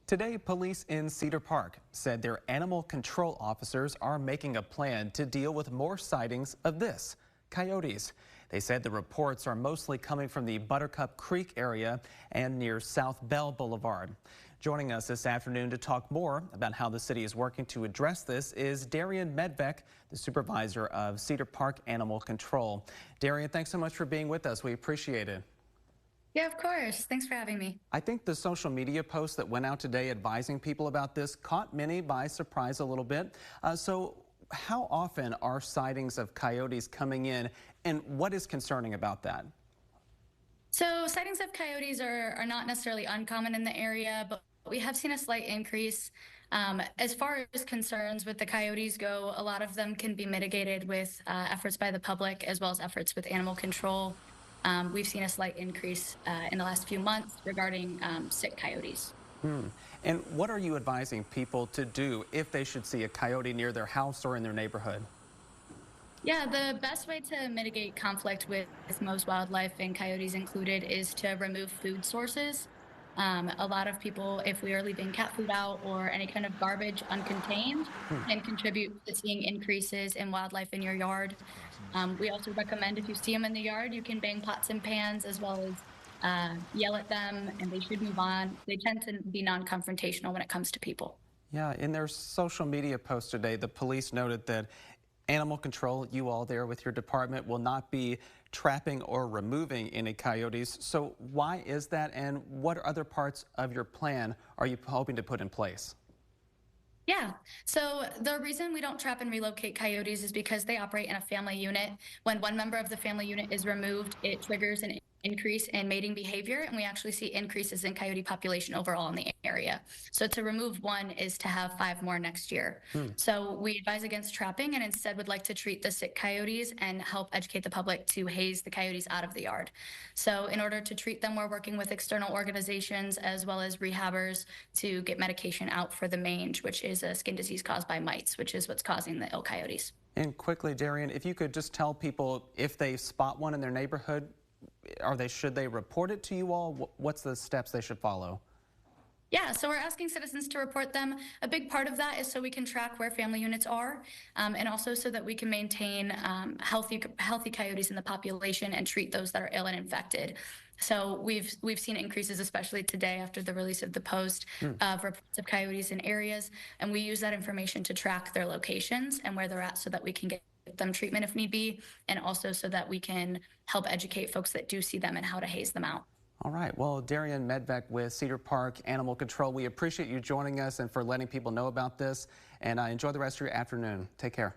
Today, police in Cedar Park said their animal control officers are making a plan to deal with more sightings of this, coyotes. They said the reports are mostly coming from the Buttercup Creek area and near South Bell Boulevard. Joining us this afternoon to talk more about how the city is working to address this is Darian Medvec, the supervisor of Cedar Park Animal Control. Darian, thanks so much for being with us. We appreciate it. Yeah, of course. Thanks for having me. I think the social media post that went out today advising people about this caught many by surprise a little bit. So how often are sightings of coyotes coming in, and what is concerning about that? So sightings of coyotes are not necessarily uncommon in the area, but we have seen a slight increase. As far as concerns with the coyotes go, a lot of them can be mitigated with efforts by the public as well as efforts with animal control. We've seen a slight increase in the last few months regarding sick coyotes. And what are you advising people to do if they should see a coyote near their house or in their neighborhood? Yeah, the best way to mitigate conflict with most wildlife, and coyotes included, is to remove food sources. A lot of people, if we are leaving cat food out or any kind of garbage uncontained, can contribute to seeing increases in wildlife in your yard. We also recommend if you see them in the yard, you can bang pots and pans as well as yell at them, and they should move on. They tend to be non-confrontational when it comes to people. Yeah, in their social media post today, the police noted that animal control, you all there with your department, will not be trapping or removing any coyotes. So why is that, and what other parts of your plan are you hoping to put in place? Yeah. So the reason we don't trap and relocate coyotes is because they operate in a family unit. When one member of the family unit is removed, it triggers an increase in mating behavior, and we actually see increases in coyote population overall in the area. So to remove one is to have 5 more next year. So we advise against trapping and instead would like to treat the sick coyotes and help educate the public to haze the coyotes out of the yard. So in order to treat them, we're working with external organizations as well as rehabbers to get medication out for the mange, which is a skin disease caused by mites, which is what's causing the ill coyotes. And quickly, Darian, if you could just tell people if they spot one in their neighborhood, should they report it to you all? What's the steps they should follow? Yeah, so we're asking citizens to report them. A big part of that is so we can track where family units are, and also so that we can maintain healthy coyotes in the population and treat those that are ill and infected. So we've seen increases, especially today after the release of the post, of reports of coyotes in areas, and we use that information to track their locations and where they're at so that we can get them treatment if need be, and also so that we can help educate folks that do see them and how to haze them out. All right. Well, Darian Medvec with Cedar Park Animal Control, we appreciate you joining us and for letting people know about this. And enjoy the rest of your afternoon. Take care.